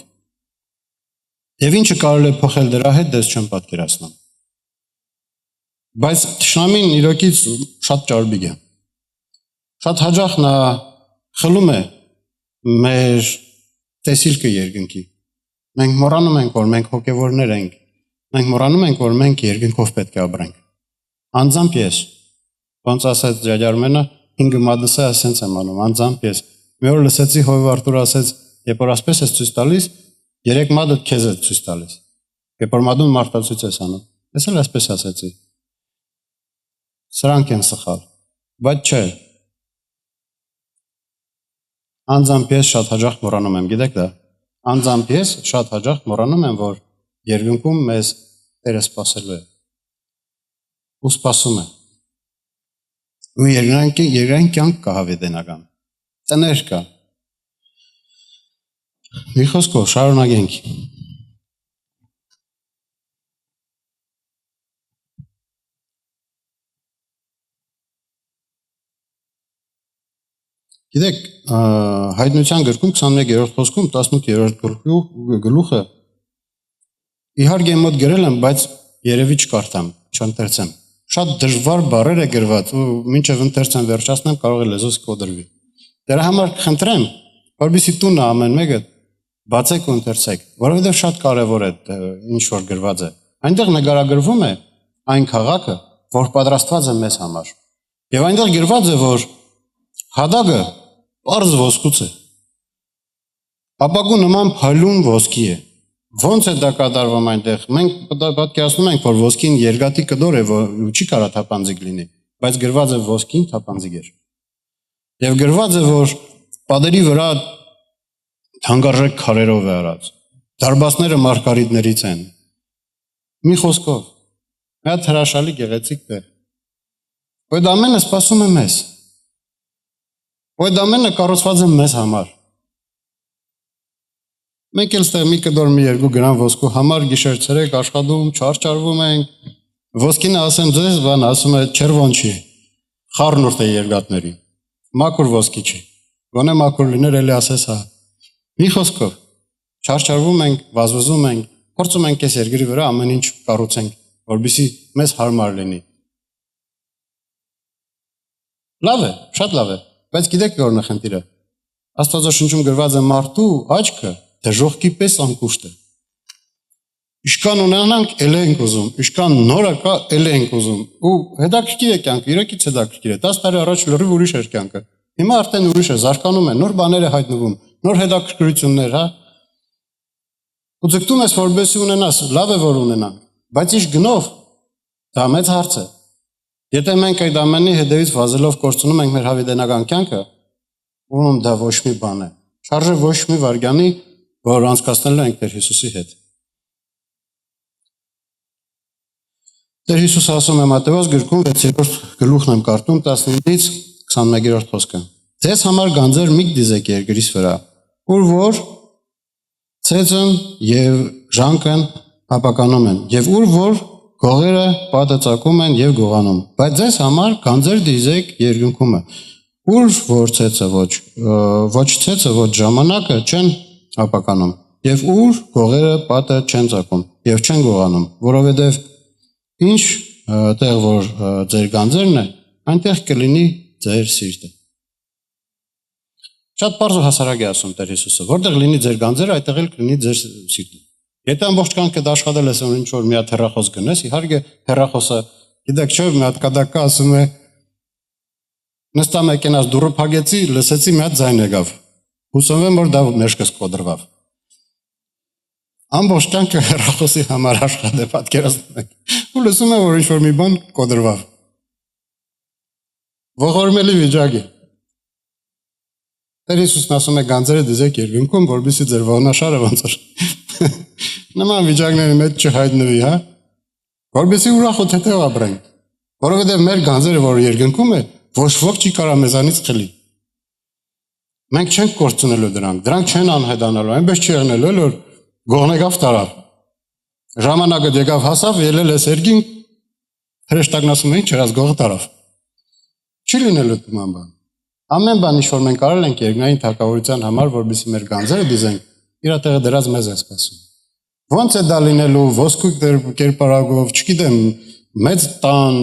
Եվ ինչը կարելի է փոխել դրա հետ, դες չեմ պատկերացնում։ Բայց թշնամին իրոքից շատ ճարբիկ է։ Շատ հաճախ նա խլում է մեր տեսիլքը երկնքի։ Մենք մոռանում ենք, որ մենք հոգևորներ ենք։ Մենք մոռանում ենք, որ մենք երկնքով պետք է ապրենք։ Անձամբ ես Ոնց ասաց Ջաջարմենը, 5 մատսը ասենց եմ անում, անձամբ ես։ Մի օր լսեցի Հովիվ Արտուր ասեց, երբ որ ասպես ես ցույց տալիս, 3 մատը քեզ է ցույց տալիս։ Երբ որ մատուն մարդացույց ես անում։ Ես էլ ասպես ասեցի։ Սրանք են սխալ։ Բայց չէ։ Անձամբ ես շատ հաճախ մոռանում եմ, գիտեք դա։ Անձամբ ես շատ հաճախ մոռանում եմ, որ երկնքում մեզ Տերը սպասելու է։ Ու սպասում է։ Ու երկրային կյանք կա հավիտենական, տներ կա։ Մի խոսքով շարունակենք։ Գիտեք, հայտնության գրքում 21-րդ խոսքում 18-րդ գլուխը իհարկե մոտ գրել եմ, բայց երևի չկարդամ, չընթերցեմ։ Շատ դժվար բառեր է գրված ու մինչև ընթերցեմ վերջացնեմ կարող է լեզուս կոտրվի։ Դրա համար խնդրեմ, որովհետեւ տունը ամեն մեկը բացեք ու ընթերցեք, որովհետեւ շատ կարևոր է ինչ որ գրված է։ Այնտեղ նկարագրվում է այն քաղաքը, որ պատրաստված է մեզ համար։ Եվ այնտեղ գրված է, որ հադագը պարզ ոսկուց է։ Ապակու նման փայլուն ոսկի է։ Ոնց է դա կատարվում այնտեղ։ Մենք պատկերացնում ենք, որ ոսկին երկաթի կդոր է, որ չի կարա թափանցիկ լինի, բայց գրված է ոսկին թափանցիկ էր։ Եվ գրված է, որ պատերի վրա թանկարժեք քարերով է արած։ Դարբասները մարգարիտներից են։ Մի խոսքով, մի հատ հրաշալի գեղեցիկ տեղ։ Այդ ամենը սպասում է մեզ։ Այդ ամենը կառուցված է մեզ համար։ Մենք էլ ստեղ մի կդոր մի երկու գրամ ոսկու համար գիշեր ցերեկ աշխատում, չարչարվում ենք։ Ոսկինը ասեմ ձեզ, բան ասում է չերվոն չի։ Խառնուրդ է երկաթների։ Մաքուր ոսկի չի։ Գոնե մաքուր լիներ էլի ասես հա։ Մի խոսքով չարչարվում ենք, վազվզում ենք, փորձում ենք այս երկրի վրա ամեն ինչ կառուցենք, որպեսզի մեզ հարմար լինի։ Լավ է, շատ լավ է, բայց գիտեք որն է խնդիրը։ Աստվածաշնչում գրված է մարդու աչքը դժոխքի պես անկուշտ է։ Իշքան ունենանք, էլ ենք ուզում, իշքան նորը կա, էլ ենք ուզում։ Ու հետաքրքիր է կյանքը, իրակից հետաքրքիր է։ 10 տարի առաջ լրիվ ուրիշ էր կյանքը։ Հիմա արդեն ուրիշ է, զարգանում է, նոր բաներ է հայտնվում, նոր հետաքրքրություններ, հա։ Ու ձգտում ես, որպեսզի ունենաս, լավ է որ ունենանք, բայց իշ գնով դա մեծ հարց է։ Եթե մենք այդ ամենի հետևից վազելով կորցնում ենք մեր հավիտենական կյանքը, ուրեմն դա ոչ մի բան է։ Չարժե ոչ մի վայրկյանի, որ անցկացնելու ենք Տեր Հիսուսի հետ։ Տեր Հիսուսը ասում է Մատթեոս գրքում 6-րդ գլուխն եմ կարդում 19-ից 21-րդ խոսքը։ Ձեզ համար գանձեր մի դիզեք երկրից վրա, ուր որ ցեծն եւ ժանքն ապականում են, եւ ուր որ գողերը պատը ծակում են եւ գողանում, բայց ձեզ համար գանձեր դիզեք երկնքումը, ուր որ ցեծը ոչ ցեծը ոչ ժամանակը չեն ապականում, եւ ուր գողերը պատը չեն ծակում եւ չեն գողանում, որովհետեւ ինչ տեղ որ ձեր գանձերն է, այնտեղ կլինի ձեր սիրտը։ Շատ բարձ ու հասարակ է ասում Տեր Հիսուսը, որտեղ լինի ձեր գանձերը, այդտեղ էլ կլինի ձեր սիրտը։ Եթե ամբողջ կյանքդ աշխատել ես ու ինչ որ մի հատ հեռախոս գնես, իհարկե հեռախոսը, գիտեք չէ, մի հատ կադակը ասում է նստա մեքենաս դուռը փակեցի, լսեցի մի հատ ձայն եկավ։ Հուսով եմ, որ դա մեջքս կոդրվավ։ Ամբողջ կյանքը հեռախոսի համար աշխատել պատկերացնում եք։ Ու լսում եմ, որ ինչ որ մի բան կոդրվավ։ Ողորմելի վիճակ է։ Տեր Հիսուսն ասում է գանձերը դիզեք երկնքում, որպեսզի ձեր ողնաշարը ոնց որ նման վիճակների մեջ չհայտնվի, հա։ Որպեսզի ուրախ ու թեթև ապրենք։ Որովհետև մեր գանձերը, որ երկնքում է, ոչ ոք չի կարող մեզանից խլի։ Մենք չենք կորցնելու դրանք չեն անհետանալու, այնպես չի եղնելու, որ գողն եկավ տարավ։ Ժամանակը եկավ հասավ, ելել է երկինք, հրեշտակն ասում են, չերած գողը տարավ։ Չի լինելու նման բան։ Ամեն բան ինչ որ մենք արել ենք երկնային թագավորության համար, որպեսզի մեր գանձերը դիզենք, իր տեղը դրած մեզ է սպասում։ Ոնց է դա լինելու ոսկու կերպարագով, չգիտեմ, մեծ տան,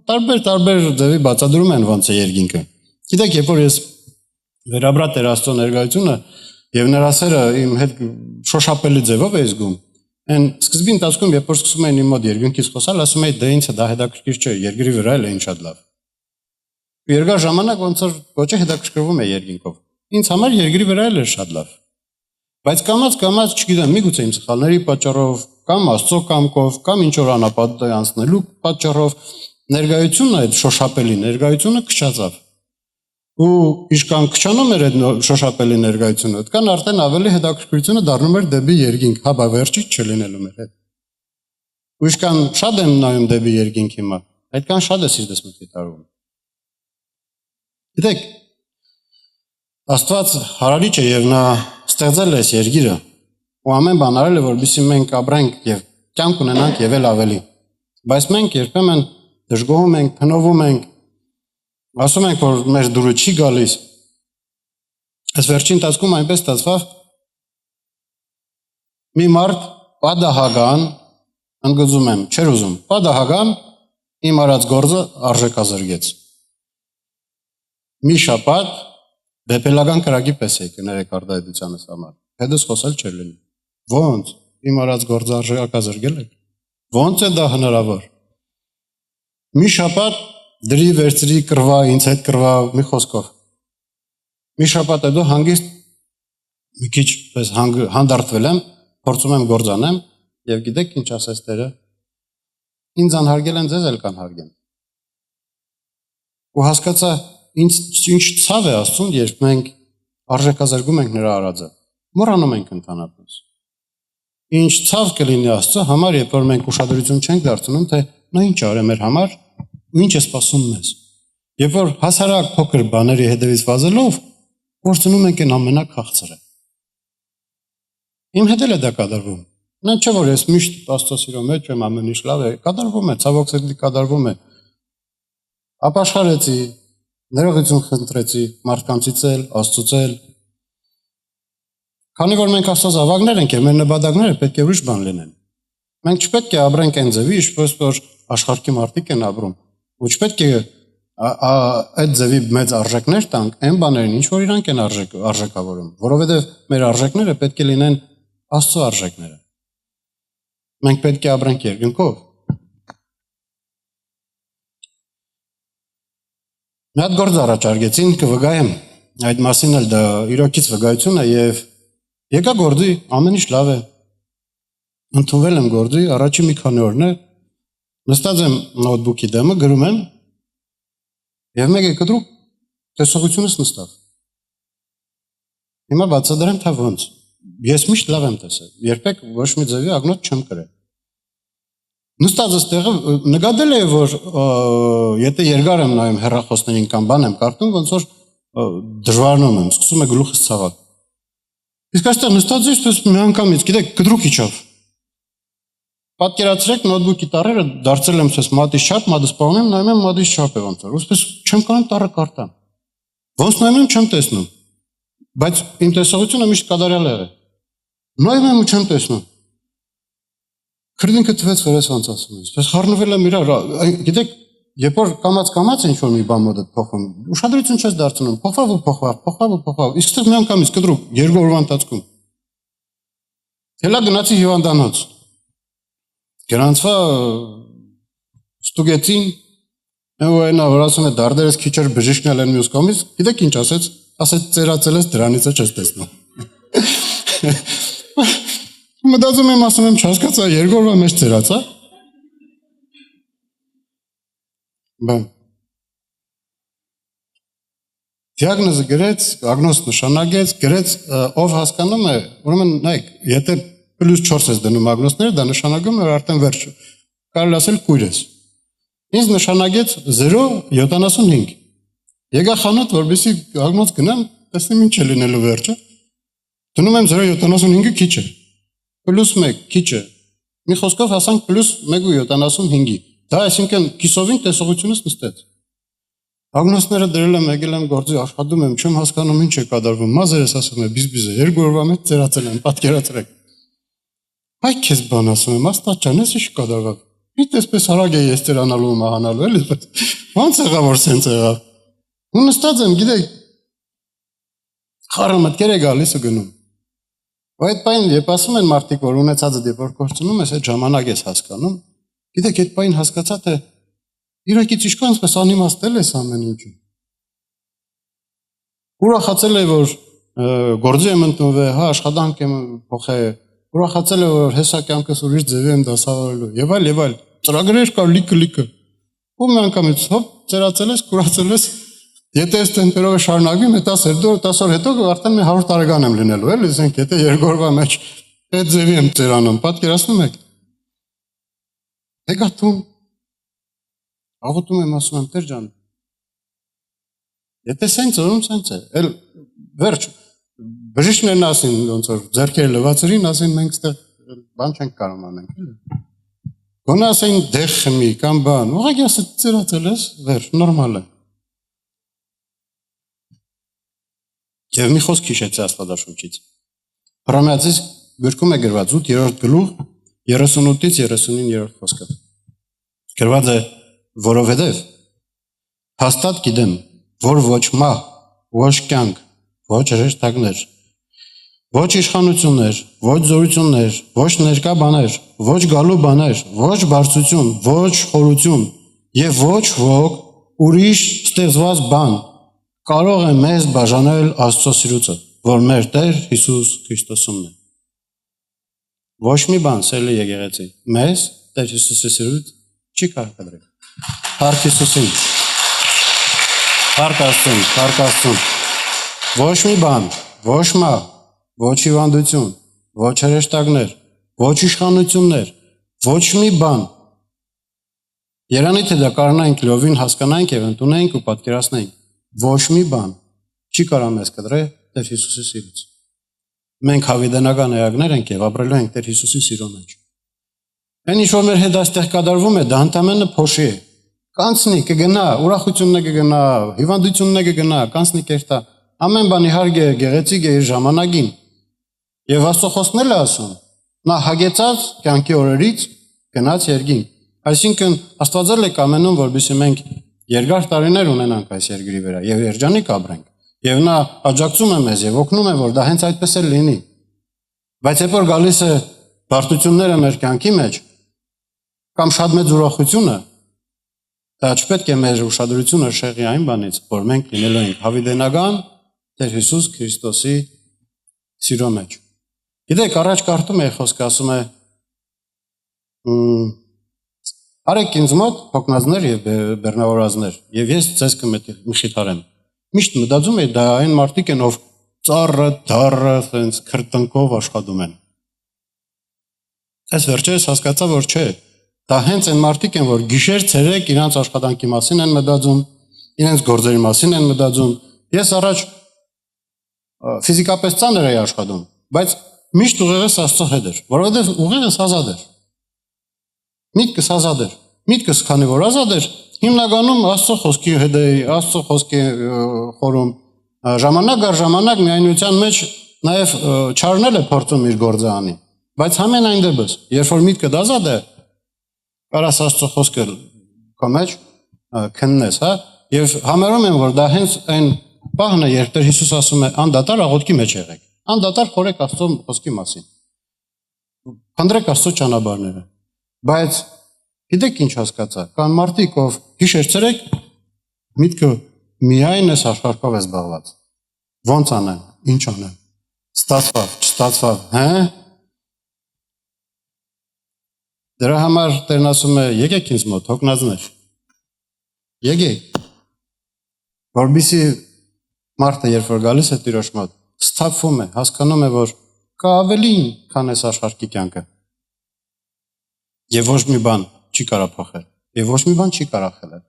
տարբեր ձևի բացատրում են ոնց է երկինքը։ Գիտեք, երբ որ ես վերաբրա Տեր Աստծո ներկայությունը եւ նրա սերը իմ հետ շոշափելի ձևով է զգում, այն սկզբի ընթացքում երբ որ սկսում էին իմ մոտ երկինքից խոսալ, ասում էի դե ինձ դա հետաքրքիր չէ, երկրի վրա էլ է ինչ շատ լավ։ Երկար ժամանակ ոնց որ ոչ է հետաքրքրվում է երկինքով։ Ինձ համար երկրի վրա էլ է շատ լավ։ Բայց կամած, չգիտեմ, միգուցե իմ սխալների պատճառով, կամ Աստծո կամքով, կամ ինչ որ անապատ անցնելու պատճառով ներկայությունը այդ շոշափելի ներկայությունը քչացավ։ Ու իշքան քչանում էր այդ շոշափելի ներկայությունը, այդքան արդեն ավելի հետաքրքրությունը դառնում էր դեպի երկինք, հա բա վերջից չլինելու մեր հետ։ Ու իշքան շատ եմ նայում դեպի երկինք հիմա, այդքան շատ է սիրտս մտքի տարվում։ Գիտեք, Աստված հարարիչ է եւ նա ստեղծել է այս երկիրը ու ամեն բան արել է, որպեսզի մենք ապրենք եւ կյանք ունենանք եւ էլ ավելի։ Բայց մենք երբեմն դժգոհում ենք, փնովում ենք, ասում ենք, որ մեր դուրը չի գալիս։ Այս վերջին ընթացքում այնպես ստացավ, մի մարդ պատահական, ընդգծում եմ, չէր ուզում, պատահական իմ արած գործը արժեքազրկեց։ Մի շաբաթ Բեպելական կրակի պես է կներեք արդայդությանս համար։ Հետս խոսել չէր լինի։ Ոնց իմ արած գործը արժեքազրկել եք։ Ոնց է դա հնարավոր։ Մի շաբաթ դրի վերցրի կրվա, ինձ հետ կրվա մի խոսքով։ Մի շաբաթ հետո հանգիստ մի քիչ պես հանդարտվել եմ, փորձում եմ գործանեմ եւ գիտեք ինչ ասես Տերը։ Ինձ անհարգել են, ձեզ էլ կանհարգեն։ Ու հասկացա ինչ ցավ է Աստծուն, երբ մենք արժեքազրկում ենք նրա արածը։ Մոռանում ենք ընդհանրապես։ Ինչ ցավ կլինի Աստծո համար, երբ որ մենք ուշադրություն չենք դարձնում, թե նա ինչ արել մեր համար, ու ինչ է սպասում մեզ։ Երբ որ հասարակ փոքր բաների հետևից վազելով, գործնում ենք այն ամենաքաղցրը։ Իմ հետ էլ է դա կատարվում։ Նա չէ որ ես միշտ Աստծո սիրո մեջ եմ, ամեն ինչ լավ է, կատարվում է, ցավոք սրտի կատարվում է։ Ապաշխարեցի, ներողություն խնդրեցի, մարդկանցից էլ, Աստծուց էլ։ Քանի որ մենք Աստծո զավակներ ենք, մեր նպատակները պետք է ուրիշ բան լինեն։ Մենք չպետք է ապրենք այն ձևի, ինչպես որ աշխարհի մարդիկ են ապրում։ Ու չպետք է այդ ձևի մեծ արժեքներ տանք այն բաներին, ինչ որ իրանք են արժեքավորում, որովհետև մեր արժեքները պետք է լինեն Աստծո արժեքները։ Մենք պետք է ապրենք երկնքով։ Մի հատ գործ առաջարկեցին, կվգայեմ, այդ մասին էլ դա իրոքից վկայություն է եւ եկա գործի, ամեն ինչ լավ է։ Ընդունվել եմ գործի, առաջի մի քանի օրն է, նստած եմ նոթբուքի դեմը, գրում եմ եւ մեկ է կտրուկ տեսողությունս նստավ։ Հիմա բացատրեմ թե ոնց։ Ես միշտ լավ եմ տեսել, երբեք ոչ մի ձևի ագնոտ չեմ կրել։ Նստած այստեղ նկատել եմ, որ եթե երկար եմ նայում հեռախոսներին կամ բան եմ կարդում, ոնց որ դժվարանում եմ, սկսում է գլուխս ցավալ։ Իսկ այստեղ նստած ես միանգամից, գիտեք, կտրուկ իջավ։ Պատկերացրեք նոթբուքի տառերը դարձել եմ ցես մատի շապ, մատը սպանում եմ, նայում եմ մատի շապ է ոնց որ։ Ոսպես չեմ կարող տառը կարտամ։ Ոնց նայում եմ չեմ տեսնում։ Բայց իմ տեսողությունը միշտ կատարյալ է եղել։ Նայում եմ ու չեմ տեսնում։ Քրդինքը թվեց, որ ես ոնց ասում եմ։ Պես խառնվել եմ իրար, գիտեք, երբ որ կամած ինչ որ մի բան մոդդ փոխում, ուշադրություն չես դարձնում, փոխավ։ Իսկ այստեղ միանգամից կտրուկ երկու օրվա ընթացքում։ Հելա գնացի հիվանդանոց։ Գրանցվա ստուգեցին, ու այնա որ ասում է դարդերս քիչ էր բժիշկնել են մյուս կողմից, գիտեք ինչ ասեց, ծերացել ես դրանից չես տեսնում։ Մտածում եմ, ասում եմ, չհասկացա, երկու օրվա մեջ ծերացա։ Բան։ Դիագնոզը գրեց, ագնոզ նշանակեց, գրեց, ով հասկանում է, ուրեմն նայեք, եթե +4 ես դնում ագնոզները, դա նշանակում է արդեն վերջ։ Կարելի ասել կույր ես։ Ինձ նշանակեց 0.75։ Եկա խանութ, որպեսզի ագնոզ գնամ, տեսնեմ ինչ է լինելու վերջը։ Դնում եմ 0.75-ը քիչ է։ +1 քիչ է։ Մի խոսքով հասանք +1.75-ի։ Դա այսինքն կիսովին տեսողությունս նստեց։ Ագնոսները դրել եմ, եկել եմ գործի, աշխատում եմ, չեմ հասկանում ինչ է կատարվում։ Մազերս ասում է բիզբիզը, երկու օրվա մեջ ծերացել եմ, պատկերացրեք։ Այ քեզ բան ասում եմ, Աստված ջան, ես ինչ կատարվավ։ Ինչ էսպես արագ է ես ծերանալու մահանալու, էլի։ Ոնց եղավ որ սենց եղավ։ Ու նստած եմ, գիտեք, խառը մտքեր է գալիս ու գնում։ Այդ պայն, երբ ասում են մարդիկ, որ ունեցածը երբ որ կորցնում ես, այդ ժամանակ ես հասկանում, գիտեք, այդ պայն հասկացա, թե իրակից ինչքան պես անիմաստել ես ամեն ինչը։ Ուրախացել է, որ գործի եմ ընդունվել, հա, աշխատանք եմ փոխել, ուրախացել է, որ հեսա կյանքս ուրիշ ձևի եմ դասավորելու, եւ այլ, ծրագրեր կար լիքը։ Ու մի անգամից հոп, ծերացել ես, կուրացել ես, եթե այս տեմպերով շարունակվի, մի 10 օր հետո արդեն մի 100 տարեկան եմ լինելու, էլի, ասենք, եթե երկու օրվա մեջ այդ ձևի եմ ծերանում, պատկերացնում եք։ Եկա տուն, աղոթում եմ, ասում եմ, Տեր ջան, եթե սենց ուրում սենց է, էլ վերջ, բժիշկներն ասին, ոնց որ ձեռքերը լվացրին, ասին մենք ստեղ բան չենք կարող անենք, էլի։ Գոնե ասեն դեղ խմի կամ բան, ուղղակի ասել ծերացել ես, վերջ, նորմալ է։ Եվ մի խոսք հիշեցի Աստվածաշունչից։ Հռոմեացիս գրքում է գրված 8-րդ գլուխ 38-ից 39-րդ խոսքը։ Գրված է, որովհետև հաստատ գիտեմ, որ ոչ մահ, ոչ կյանք, ոչ հրեշտակներ, ոչ իշխանություններ, ոչ զորություններ, ոչ ներկա բաներ, ոչ գալու բաներ, ոչ բարձրություն, ոչ խորություն եւ ոչ ոք ուրիշ ստեղծված բան կարող է մեզ բաժանել Աստծո սիրուց, որ մեր Տեր Հիսուս Քրիստոսումն է։ Ոչ մի բան սելի եկեղեցի մեզ Տեր Հիսուսի սիրուց չի կարող կտրել։ Փառք Հիսուսին։ Փառք Աստծուն, փառք Աստծուն։ Ոչ մի բան, ոչ մահ, ոչ հիվանդություն, ոչ հրեշտակներ, ոչ իշխանություններ, ոչ մի բան։ Երանի թե դա կարողանանք լովին հասկանանք եւ ընդունենք ու պատկերացնենք, ոչ մի բան չի կարող մեզ կտրել Տեր Հիսուսի սիրուց։ Մենք հավիտենական էակներ ենք եւ ապրելու ենք Տեր Հիսուսի սիրո մեջ։ Այն ինչ որ մեր հետ այստեղ կատարվում է, դա ընդամենը փոշի է։ Կանցնի կգնա, ուրախությունն է կգնա, հիվանդությունն է կգնա, կանցնի կերտա։ Ամեն բան իհարկե գեղեցիկ է իր ժամանակին։ Եվ Աստծո խոսքն էլ է ասում. նա հագեցած կյանքի օրերից գնաց երկինք։ Այսինքն Աստվածել է կամենում, որպեսզի մենք երկար տարիներ ունենանք այս երկրի վրա եւ երջանիկ ապրենք։ Եվ նա աջակցում է մեզ եւ օգնում է, որ դա հենց այդպես էլ լինի։ Բայց երբ որ գալիս է բարդությունները մեր կյանքի մեջ, կամ շատ մեծ ուրախությունը, դա չպետք է մեր ուշադրությունը շեղի այն բանից, որ մենք լինելու ենք հավիտենական Տեր Հիսուս Քրիստոսի սիրո մեջ։ Գիտեք, առաջ կարդում էի խոսքը, ասում է. «Արեք ինձ մոտ հոգնածներ եւ բեռնավորածներ, եւ ես ձեզ կմխիթարեմ»։ Միշտ մտածում էի, դա այն մարդիկ են, ով ծառը, դառը, այնց քրտնքով աշխատում են։ Այս վերջերս հասկացա, որ չէ։ Դա հենց այն մարդիկ են, որ գիշեր ցերեկ իրենց աշխատանքի մասին են մտածում, իրենց գործերի մասին են մտածում։ Ես առաջ ֆիզիկապես ծանր էի աշխատում, բայց միշտ ուղեղս Աստծո հետ էր, որովհետև ուղեղս ազատ էր։ Միտքս ազատ էր։ Միտքս քանի որ ազատ էր, հիմնականում Աստծո խոսքի հետ էի, Աստծո խոսքի խորում, ժամանակ առ ժամանակ միայնության մեջ նաև չարնել է փորձում իր գործը անի։ Բայց ամենայն դեպս, երբ որ միտքդ ազատ է, կարաս Աստծո խոսքը քո մեջ քննես, հա, եւ համարում եմ, որ դա հենց այն բանը է, երբ Տեր Հիսուս ասում է անդադար աղոթքի մեջ եղեք, անդադար խորեք Աստծո խոսքի մասին։ Փնտրեք Աստծո ճանապարհները։ Բայց գիտեք ինչ հասկացա, կան մարդիկ, ով գիշեր ցերեկ միտքը միայն այս աշխարհով է զբաղված։ Ոնց անեմ, ինչ անեմ, ստացվավ, չստացվավ, հա։ Դրա համար Տերն ասում է, եկեք ինձ մոտ, հոգնածներ։ Եկեք։ Որպեսզի մարդը երբ որ գալիս է Տիրոջ մոտ, սթափվում է, հասկանում է, որ կա ավելին, քան այս աշխարհի կյանքը։ Եվ ոչ մի բան չի կարող փոխել, եւ ոչ մի բան չի կարող խելել։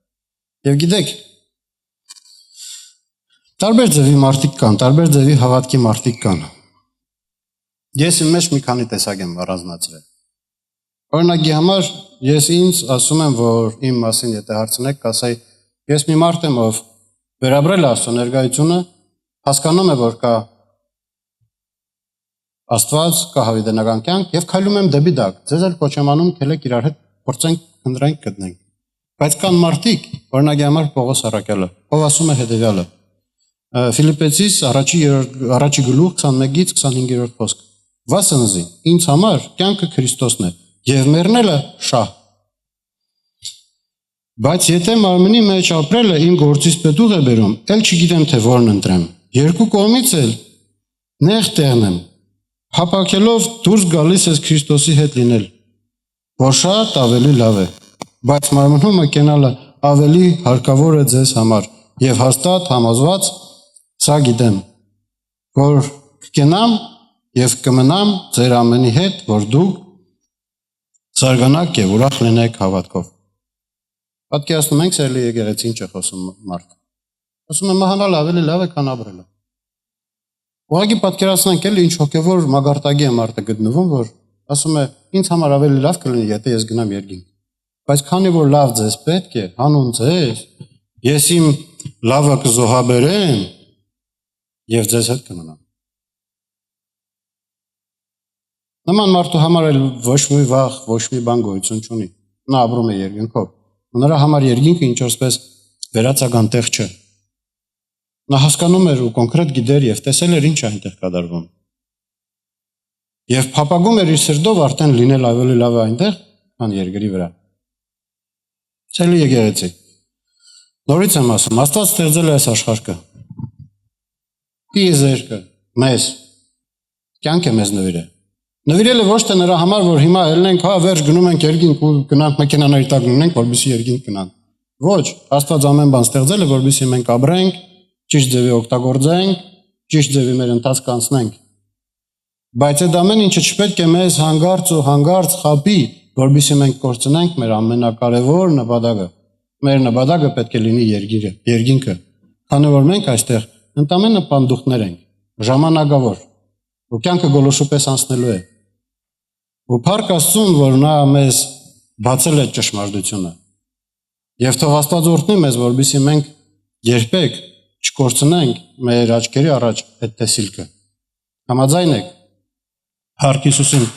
Եվ գիտեք, տարբեր ձևի մարդիկ կան, տարբեր ձևի հավատքի մարդիկ կան։ Ես իմ մեջ մի քանի տեսակ եմ առանձնացրել։ Օրինակի համար ես ինձ ասում եմ, որ իմ մասին եթե հարցնեք, կասեի, ես մի մարդ եմ, ով վերաբրել է Աստծո ներկայությունը, հասկանում է, որ կա Աստված, կա հավիտենական կյանք եւ քայլում եմ դեպի դա։ Ձեզ էլ կոչ եմ անում, քելեք իրար հետ փորձենք, քննենք, գտնենք։ Բայց կան մարդիկ, օրինակի համար Պողոս առաքյալը, ով ասում է հետեւյալը. Ֆիլիպպեցիս առաջի գլուխ 21-ից 25-րդ խոսք. Վասնզի, ինձ համար կյանքը Քրիստոսն է եւ մեռնելը շահ։ Բայց եթե մարմնի մեջ ապրելը իմ գործից պետուղ է բերում, ել չգիտեմ թե որն ընտրեմ։ Երկու կողմից էլ նեղ տեղն եմ, հապակելով դուրս գալիս ես Քրիստոսի հետ լինել, որ շատ ավելի լավ է, բայց մարմնումը կենալը ավելի հարկավոր է ձեզ համար եւ հաստատ համոզված սա գիտեմ, որ կկենամ եւ կմնամ ձեր ամենի հետ, որ դուք զարգանաք եւ ուրախ լինեք հավատքով։ Պատկերացնում ենք սիրելի եկեղեցի ինչ է խոսում մարդը։ Ասում է մահանալ ավելի լավ է, քան ապրելը։ Ուղղակի պատկերացնենք էլ ինչ հոգևոր մագարտակի է մարդը գտնվում, որ ասում է ինձ համար ավելի լավ կլինի, եթե ես գնամ երկինք։ Բայց քանի որ լավ ձեզ պետք է, հանուն ձեզ, ես իմ լավը կզոհաբերեմ եւ ձեզ հետ կմնամ։ Նման մարդու համար էլ ոչ մի վախ, ոչ մի բան գոյություն չունի։ Նա ապրում է երկինքով։ Նրա համար երկինքը ինչ որպես վերացական տեղ չէ։ Նա հասկանում էր ու կոնկրետ գիտեր եւ տեսել էր ինչ այնտեղ կատարվում։ Եվ փափագում էր իր սրտով արդեն լինել ավելի լավ այնտեղ, քան երկրի վրա։ Ցելի եկեղեցի։ Նորից եմ ասում, Աստված ստեղծել է այս աշխարհը։ Տիեզերքը, մեզ, կյանքը մեզ նվիրել է։ Նվիրել է ոչ թե նրա համար, որ հիմա ելնենք, հա, վերջ գնում ենք երկինք ու գնանք մեքենաների տակ լինենք, որպեսզի երկինք գնանք։ Ոչ, Աստված ամեն բան ստեղծել է, որպեսզի մենք ապրենք, ճիշտ ձևի օգտագործենք, ճիշտ ձևի մեր ընթացքը անցնենք։ Բայց այդ ամեն ինչը չպետք է մեզ հանգարց խաբի, որպեսզի մենք կորցնենք մեր ամենակարևոր նպատակը։ Մեր նպատակը պետք է լինի երկինքը, քանի որ մենք այստեղ ընդամենը պանդուխտներ ենք, ժամանակավոր, ու կյանքը գոլորշու պես անցնելու է։ Ու փառք Աստծուն, որ նա մեզ բացել է ճշմարտությունը։ Եվ թող Աստված օրհնի մեզ, որպեսզի մենք երբեք չկորցնենք մեր աչքերի առաջ այդ տեսիլքը։ Համաձայն եք։ Փառք Հիսուսին։